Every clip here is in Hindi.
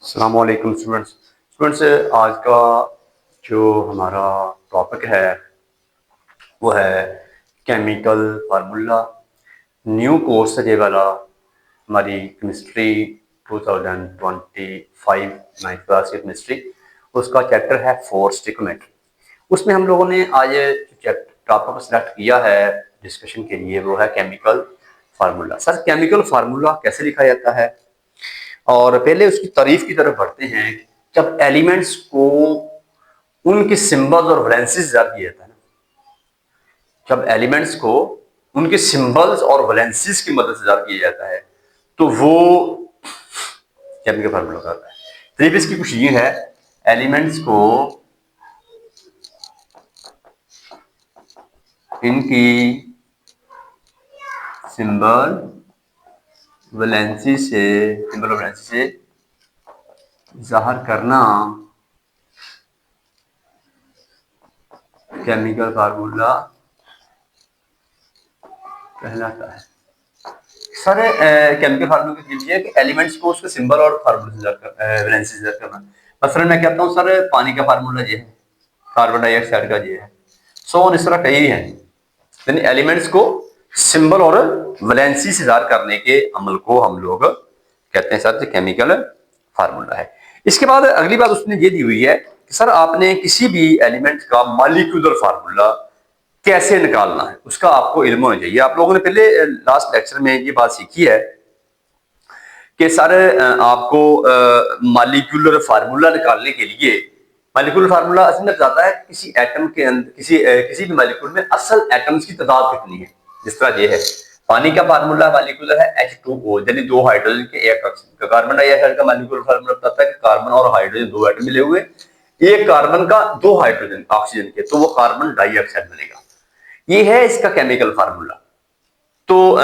अस्सलामुअलैकुम स्टूडेंट्स आज का जो हमारा टॉपिक है वो है केमिकल फार्मूला। न्यू कोर्स है ये वाला हमारी केमिस्ट्री 2025 नाइन्थ क्लास की केमिस्ट्री। उसका चैप्टर है फोर स्टिकोमेट्री। उसमें हम लोगों ने आज टॉपिक सेलेक्ट किया है डिस्कशन के लिए, वो है chemical formula. Sir chemical formula कैसे लिखा जाता है, और पहले उसकी तारीफ की तरफ बढ़ते हैं। जब एलिमेंट्स को उनके सिंबल्स और वैलेंसीज याद किया जाता है ना, जब एलिमेंट्स को उनके सिंबल्स और वैलेंसीज की मदद से याद किया जाता है तो वो केमिकल फार्मूला होता है। तारीफ इसकी कुछ ये है, एलिमेंट्स को इनकी सिंबल वैलेंसी से ज़ाहिर करना केमिकल फार्मूला कहलाता है। सर केमिकल फार्मूला की कीजिए कि एलिमेंट्स को उसके सिंबल और फार्मूला वैलेंसी से करना। मसलन मैं कहता हूँ सर पानी का फार्मूला ये है, कार्बन डाइऑक्साइड का ये है, सो इस तरह कई है। यानी एलिमेंट्स को सिंबल और वैलेंसी से ज़ाहिर करने के अमल को हम लोग कहते हैं सर केमिकल फार्मूला है। इसके बाद अगली बात उसने ये दी हुई है कि सर आपने किसी भी एलिमेंट का मॉलिक्यूलर फार्मूला कैसे निकालना है उसका आपको इल्म होना चाहिए। आप लोगों ने पहले लास्ट लेक्चर में ये बात सीखी है कि सर आपको मॉलिक्यूलर फार्मूला निकालने के लिए, मॉलिक्यूलर फार्मूला असल में बताता है किसी एटम के अंदर किसी भी मॉलिक्यूल में असल एटम्स की तादाद कितनी है। जिस तरह ये है पानी का फार्मूला मॉलिक्यूलर है H2O, यानी दो हाइड्रोजन के एक ऑक्सीजन। कार्बन डाइऑक्साइड का मॉलिक्यूलर फार्मूला बताता है कि कार्बन और हाइड्रोजन दो एटम मिले हुए, एक कार्बन का दो हाइड्रोजन ऑक्सीजन के, तो वो कार्बन डाइऑक्साइड बनेगा। ये है इसका केमिकल फार्मूला। तो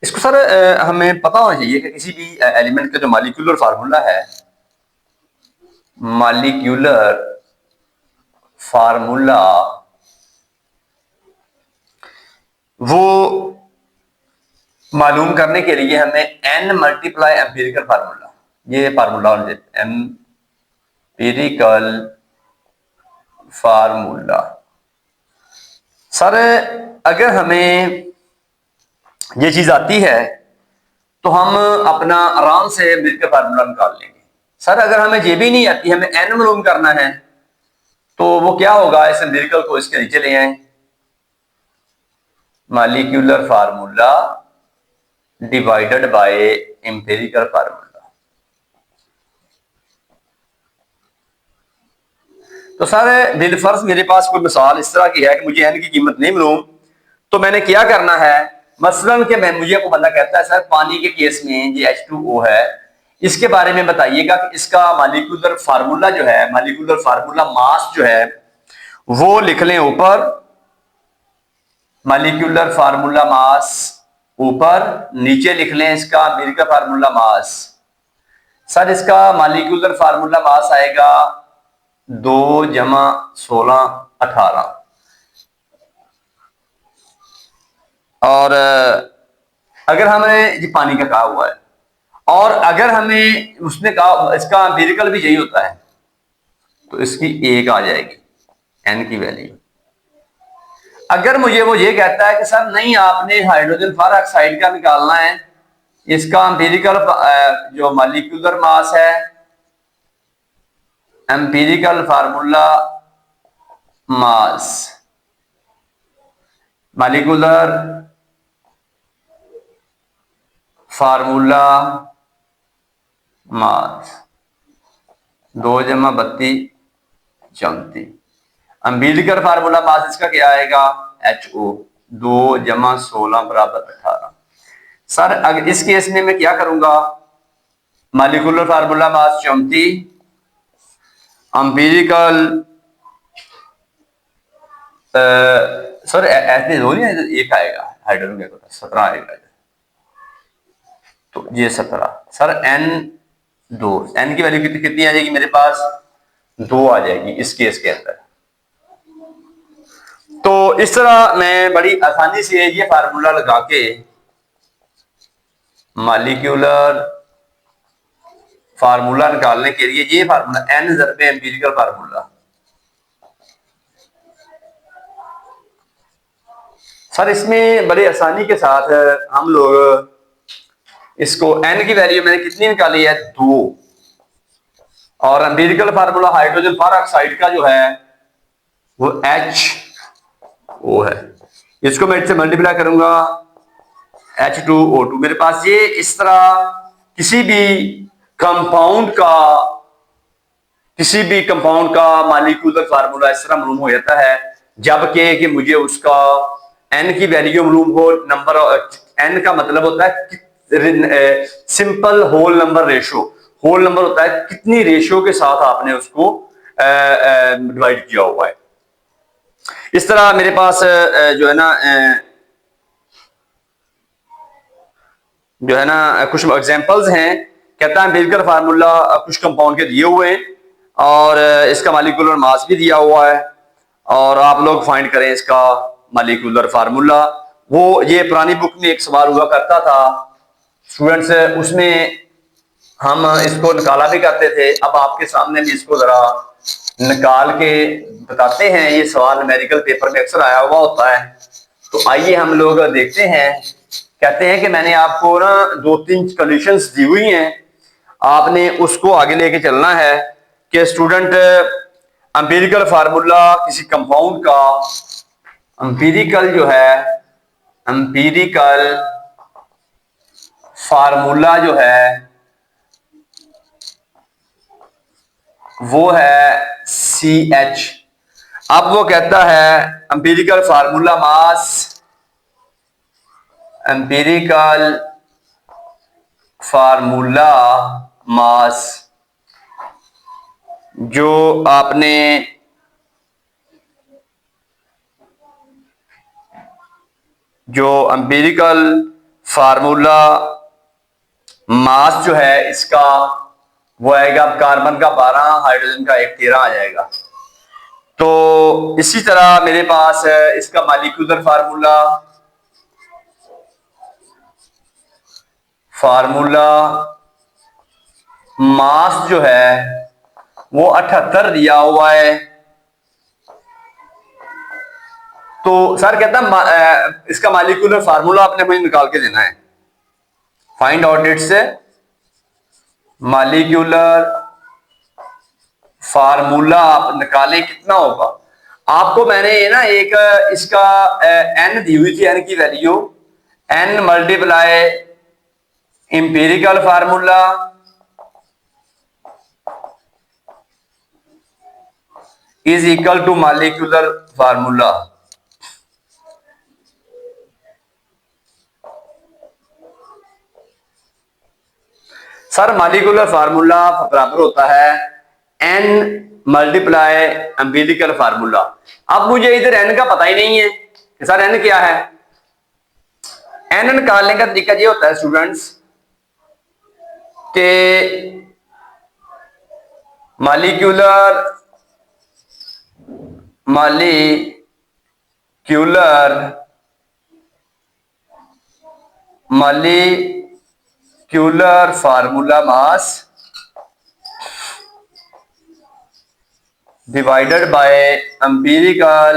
इसको सर हमें पता होना चाहिए कि किसी भी एलिमेंट का जो मॉलिक्यूलर फार्मूला है, मॉलिक्यूलर फार्मूला वो मालूम करने के लिए हमें n मल्टीप्लाई एम्पिरिकल फार्मूला, ये फार्मूला होना चाहिए एम्पिरिकल फार्मूला। सर अगर हमें ये चीज आती है तो हम अपना आराम से एम्पिरिकल फार्मूला निकाल लेंगे। सर अगर हमें ये भी नहीं आती, हमें n मालूम करना है, तो वो क्या होगा, इस एम्पिरिकल को इसके नीचे ले आए, molecular formula divided by empirical formula. तो सर बिलफर्ज मेरे पास कोई मिसाल इस तरह की है कि मुझे n की कीमत नहीं मालूम, तो मैंने क्या करना है, मसलन के मैं मुझे को बंदा कहता है सर पानी के केस में ये H2O है, इसके बारे में बताइएगा कि इसका मॉलिक्यूलर फार्मूला जो है, मॉलिक्यूलर फार्मूला मास जो है वो लिख लें ऊपर, मॉलिक्यूलर फार्मूला मास ऊपर, नीचे लिख लें इसका एम्पिरिकल फार्मूला मास। सर इसका मॉलिक्यूलर फार्मूला मास आएगा 2 जमा 16 18। और अगर हमने ये पानी का कहा हुआ है और अगर हमें उसने कहा इसका एम्पिरिकल भी यही होता है, तो इसकी एक आ जाएगी n की वैल्यू। अगर मुझे वो ये कहता है कि सर नहीं आपने हाइड्रोजन पर ऑक्साइड का निकालना है, इसका एम्पिरिकल जो मॉलिक्यूलर मास है, empirical formula mass, molecular formula mass 2 जमा 32 34। एम्पिरिकल फार्मूला मास इसका क्या आएगा, HO 2 जमा 16 बराबर 18। सर अगर इस केस में मैं क्या करूंगा, molecular formula mass 34, empirical sir ऐसे दो नहीं, एक आएगा हाइड्रोजन का 17 आएगा, तो ये 17। सर n की वैल्यू कितनी आ जाएगी मेरे पास, 2 आ जाएगी इस केस के अंदर। तो इस तरह मैं बड़ी आसानी से ये फार्मूला लगा के मॉलिक्यूलर फार्मूला निकालने के लिए ये फार्मूला n ज़रबे एम्पिरिकल फार्मूला। सर इसमें बड़े आसानी के साथ हम लोग इसको n की वैल्यू मैंने कितनी निकाली है 2, और एम्पिरिकल फार्मूला हाइड्रोजन पर ऑक्साइड का जो है वो HO है। इसको मैं इससे मल्टीप्लाई करूंगा H2O2। मेरे पास ये इस तरह किसी भी कंपाउंड का मॉलिक्यूलर फार्मूला इस तरह मालूम हो जाता है, जबकि कि मुझे उसका n की वैल्यू मालूम हो। नंबर n का मतलब होता है simple whole number ratio. Whole number होता है कितनी रेशो के साथ आपने उसको डिवाइड किया हुआ है। इस तरह मेरे पास जो है ना कुछ एग्जांपल्स हैं। कहता है एम्पिरिकल फार्मूला कुछ कंपाउंड के दिए हुए हैं और इसका मॉलिक्यूलर मास भी दिया हुआ है, और आप लोग फाइंड करें इसका मॉलिक्यूलर फार्मूला। वो ये पुरानी बुक में एक सवाल हुआ करता था स्टूडेंट्स, उसमें हम इसको निकाला भी करते थे। अब आपके सामने भी इसको जरा निकाल के बताते हैं। ये सवाल न्यूमेरिकल पेपर में अक्सर आया हुआ होता है, तो आइए हम लोग देखते हैं। कहते हैं कि मैंने आपको ना 2-3 कंडीशंस दी हुई हैं, आपने उसको आगे लेके चलना है कि स्टूडेंट एम्पिरिकल फार्मूला किसी कंपाउंड का एम्पिरिकल फार्मूला जो है वो है CH। अब वो कहता है एम्पिरिकल फार्मूला मास जो आपने एम्पिरिकल फार्मूला मास जो है इसका वो आएगा, कार्बन का 12, हाइड्रोजन का 1 13 आ जाएगा। तो इसी तरह मेरे पास इसका मॉलिक्यूलर फार्मूला मास जो है वो 78 दिया हुआ है। तो सर कहता है इसका मॉलिक्यूलर फार्मूला आपने मुझे निकाल के देना है। Find out it's molecular formula आप निकालें कितना होगा। आपको मैंने ये ना एक इसका n दी हुई थी, n की value n multiply empirical formula is equal to molecular formula. Sir molecular formula बराबर होता है n मल्टीप्लाई एम्पिरिकल फार्मूला। अब मुझे इधर n का पता ही नहीं है कि सर n क्या है। n निकालने का तरीका ये होता है स्टूडेंट्स के molecular formula mass divided by empirical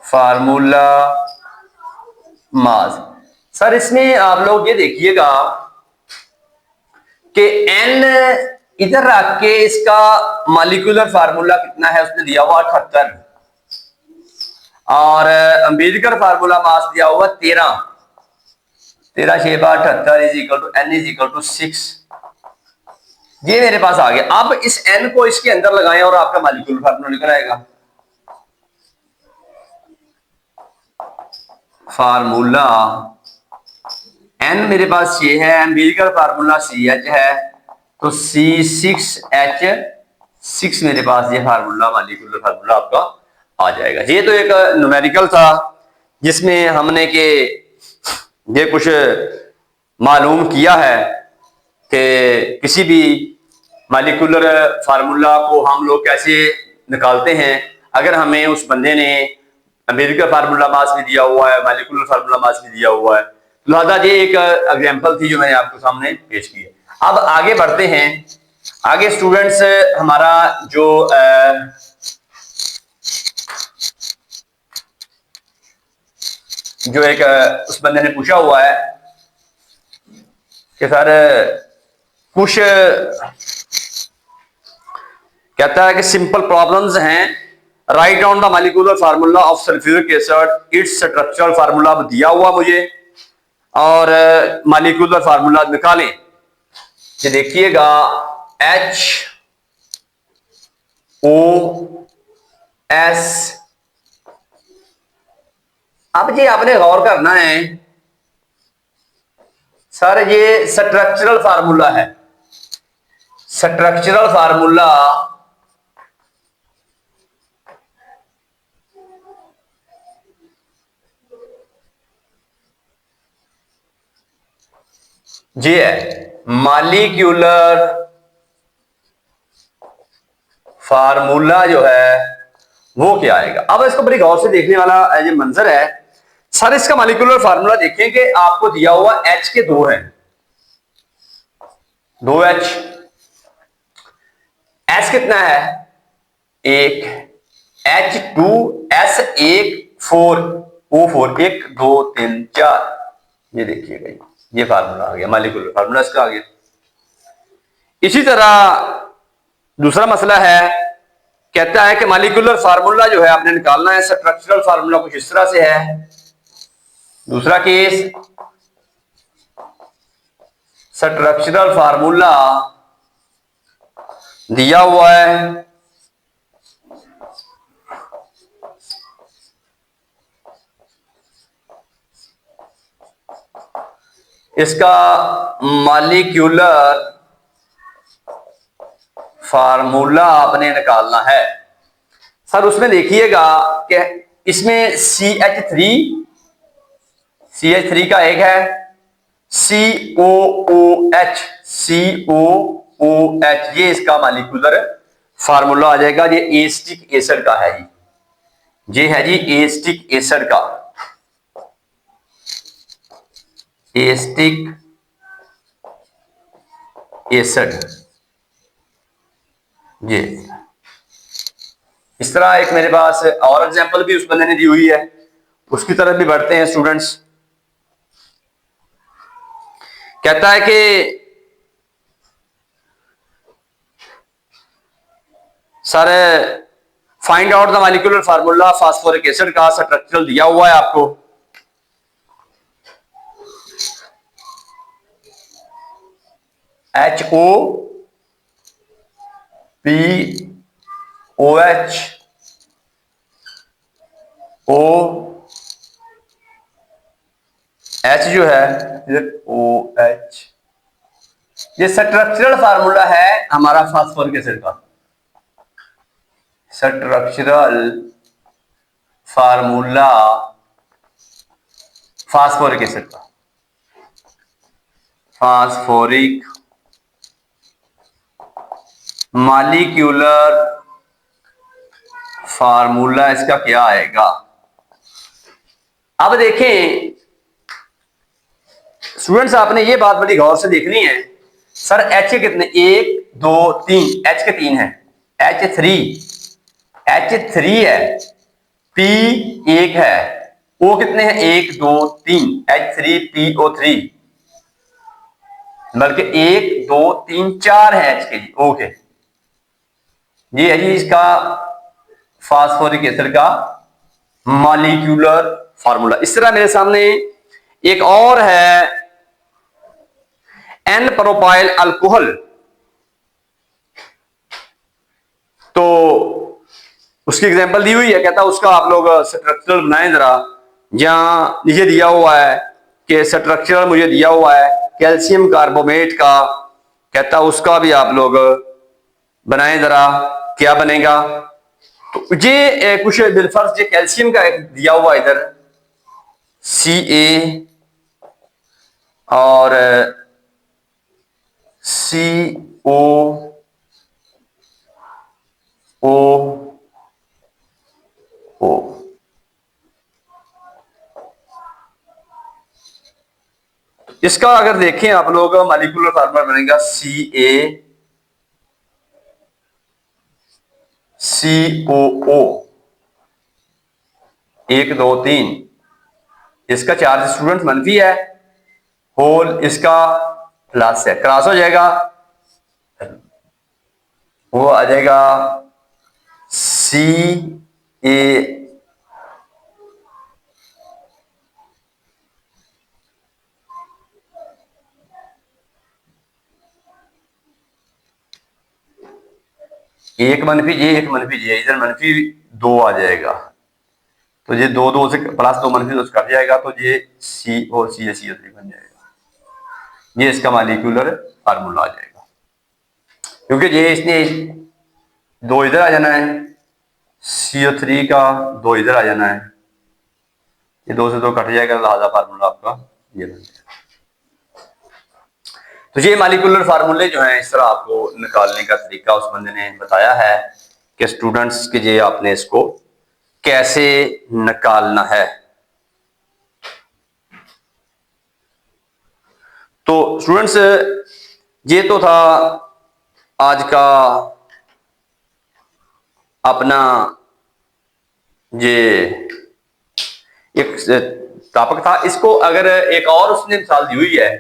formula mass. Sir इसमें आप लोग ये देखिएगा कि n इधर रख के इसका मॉलिक्यूलर फार्मूला कितना है उसने दिया हुआ 78, और एम्पिरिकल फार्मूला मास दिया हुआ 13 6 78 is equal to n is equal to 6। ये मेरे पास आ गया। अब इस n को इसके अंदर लगाएं और आपका मॉलिक्यूलर फार्मूला निकल आएगा। फार्मूला n मेरे पास ये है, एम्पिरिकल फार्मूला CH है, तो C6H6 मेरे पास ये फार्मूला मॉलिक्यूलर फार्मूला आपका आ जाएगा। ये तो एक न्यूमेरिकल था जिसमें हमने के ये कुछ मालूम किया है कि किसी भी मॉलिक्यूलर फार्मूला को हम लोग कैसे निकालते हैं। अगर हमें उस बंदे ने एम्पिरिकल फार्मूला मास भी दिया हुआ है, मॉलिक्यूलर फार्मूला मास भी दिया हुआ है, लिहाजा ये एक एग्जाम्पल थी जो मैंने आपको सामने पेश की है। अब आगे बढ़ते हैं। आगे स्टूडेंट्स हमारा जो एक उस बंदे ने पूछा हुआ है कि सर कुछ कहता है कि सिंपल प्रॉब्लम्स हैं, write down the molecular formula of sulphuric acid, it's structural formula दिया हुआ मुझे और मॉलिक्यूलर फार्मूला निकालें। ये देखिएगा HOS। अब जी आपने गौर करना है सर, ये स्ट्रक्चरल फार्मूला है। स्ट्रक्चरल फार्मूला ये है मॉलिक्यूलर फार्मूला जो है वो क्या आएगा। अब इसको बड़ी गौर से देखने वाला ये मंजर है। सर इसका मॉलिक्यूलर फार्मूला देखें कि आपको दिया हुआ H के दो हैं, दो H। S कितना है? एक। H2S एक 4 O4 1 2 3 4। ये देखिएगा, ये फार्मूला आ गया, मॉलिक्यूलर फार्मूला इसका आ गया। इसी तरह दूसरा मसला है, कहता है कि मॉलिक्यूलर फार्मूला जो है आपने निकालना है, स्ट्रक्चरल फार्मूला कुछ इस तरह से है। दूसरा केस, स्ट्रक्चरल फार्मूला दिया हुआ है, इसका मॉलिक्यूलर फार्मूला आपने निकालना है। सर उसमें देखिएगा कि इसमें CH3 का एक है COOH, ये इसका मॉलिक्यूलर फार्मूला आ जाएगा। ये एसिटिक एसिड का है जी, ये है जी एसिटिक एसिड का, एसिटिक एसिड। ये इस तरह एक मेरे पास और एग्जांपल भी उस बंदे ने दी हुई है, उसकी तरफ भी बढ़ते हैं स्टूडेंट्स। कहता है कि sir find out the molecular formula phosphoric acid का, स्ट्रक्चरल दिया हुआ है आपको। HOPOH जो है OH, ये स्ट्रक्चरल फार्मूला है हमारा फास्फोरिक एसिड का। स्ट्रक्चरल फार्मूला फास्फोरिक एसिड का, फास्फोरिक मॉलिक्यूलर फार्मूला इसका क्या आएगा। अब देखें स्टूडेंट्स, आपने ये बात बड़ी गौर से देखनी है। सर H के कितने, 1 2 3, H के 3 है, H3 है, P 1 है, O कितने हैं, 1 2 3, H3PO3, बल्कि 1 2 3 4 है H के जी, ओके। ये है जी इसका फास्फोरिक एसिड का मॉलिक्यूलर फार्मूला। इस तरह मेरे सामने एक और है एन प्रोपाइल अल्कोहल। तो उसकी एग्जांपल दी हुई है, कहता उसका आप लोग स्ट्रक्चरल बनाएं जरा। जहां नीचे दिया हुआ है कि स्ट्रक्चरल मुझे दिया हुआ है कैल्शियम कार्बोनेट का, कहता उसका भी आप लोग बनाएं जरा, क्या बनेगा। तो ये कुछ बिलफर्ज ये कैल्शियम का एक दिया हुआ इधर Ca और COO। इसका अगर देखें आप लोग मॉलिक्यूलर फार्मूला बनेगा CaCOO 1 2 3। इसका चार्ज स्टूडेंट मनफी है, होल इसका प्लस है, क्रॉस हो जाएगा, वो आ जाएगा CA एक मनफी जे एक मनफी जे, इधर मनफी 2 आ जाएगा, तो ये 2 से प्लस 2 मनफी 2 से कट जाएगा, तो ये सी और CaCO3 बन जाएगा। ये इसका मॉलिक्यूलर फार्मूला आ जाएगा, क्योंकि ये इसने 2 इधर आ जाना है, CO3 का 2 इधर आ जाना है, ये 2 से 2 कट जाएगा, लिहाजा फार्मूला आपका ये बन जाएगा। तो ये मॉलिक्यूलर फार्मूले जो हैं इस तरह आपको निकालने का तरीका उस बंदे ने बताया है कि स्टूडेंट्स के लिए आपने इसको कैसे निकालना है। तो स्टूडेंट्स ये तो था आज का अपना ये एक टॉपिक था। इसको अगर एक और उसने मिसाल दी हुई है,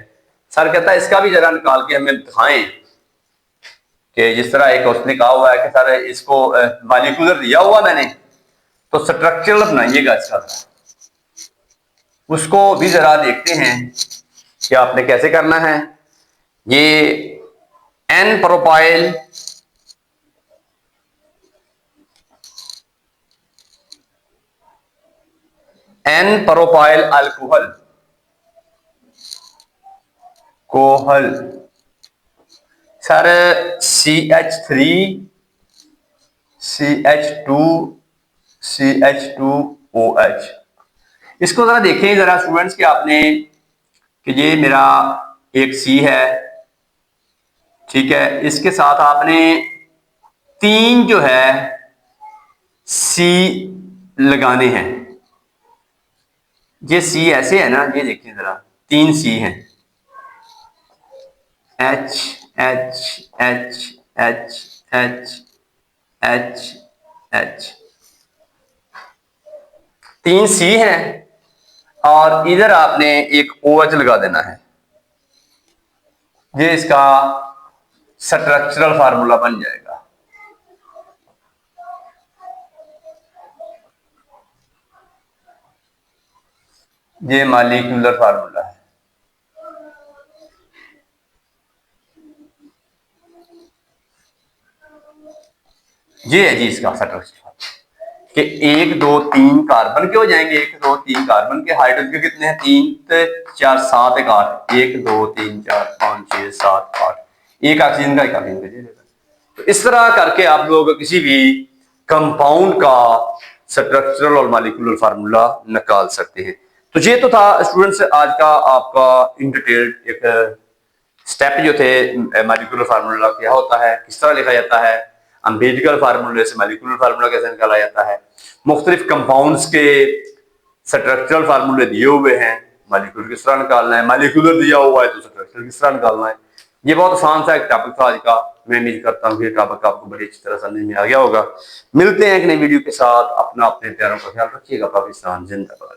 सर कहता है इसका भी जरा निकाल के हमें दिखाएं कि जिस तरह एक उसने कहा हुआ है कि सर इसको मॉलिक्यूलर दिया हुआ मैंने, तो स्ट्रक्चरल बनाइएगा इसका, उसको भी जरा देखते हैं कि आपने कैसे करना है। ये एन प्रोपाइल अल्कोहल कोहल सर CH3 CH2 CH2OH। इसको जरा देखें जरा स्टूडेंट्स कि आपने कि ये मेरा एक C है, ठीक है, इसके साथ आपने 3 जो है C लगाने हैं। ये C ऐसे है ना, ये देखिए जरा 3 C हैं, H H H H H H H 3 C हैं, और इधर आपने एक OH लगा देना है। ये इसका स्ट्रक्चरल फार्मूला बन जाएगा। ये मॉलिक्यूलर फार्मूला है। ये है जी इसका स्ट्रक्चर कि 1 2 3 कार्बन के हो जाएंगे, 1 2 3 कार्बन के, हाइड्रोजन के कितने हैं 3 4 7 1 8, 1 2 3 4 5 6 7 8, एक ऑक्सीजन का, एक ऑक्सीजन का। तो इस तरह करके आप लोग किसी भी कंपाउंड का स्ट्रक्चरल और मॉलिक्यूलर फार्मूला निकाल सकते हैं। तो ये तो था स्टूडेंट्स आज का आपका इन डिटेल्ड एक स्टेप जो थे, मॉलिक्यूलर फार्मूला क्या होता है, किस तरह लिखा जाता है, एम्पिरिकल फार्मूले से मॉलिक्यूलर फार्मूला कैसे निकाला जाता है, मुख्तलिफ कंपाउंड्स के स्ट्रक्चरल फार्मूले दिए हुए हैं, मॉलिक्यूलर किस तरह निकालना है, मॉलिक्यूलर दिया हुआ है तो स्ट्रक्चर किस तरह निकालना है। ये बहुत आसान सा एक टॉपिक था आज का। मैं उम्मीद करता हूँ कि ये टॉपिक आपको बड़ी अच्छी तरह समझ में आ गया होगा। मिलते हैं एक नई वीडियो के साथ। अपना अपने प्यारों का ख्याल रखिएगा। पाकिस्तान जिंदाबाद।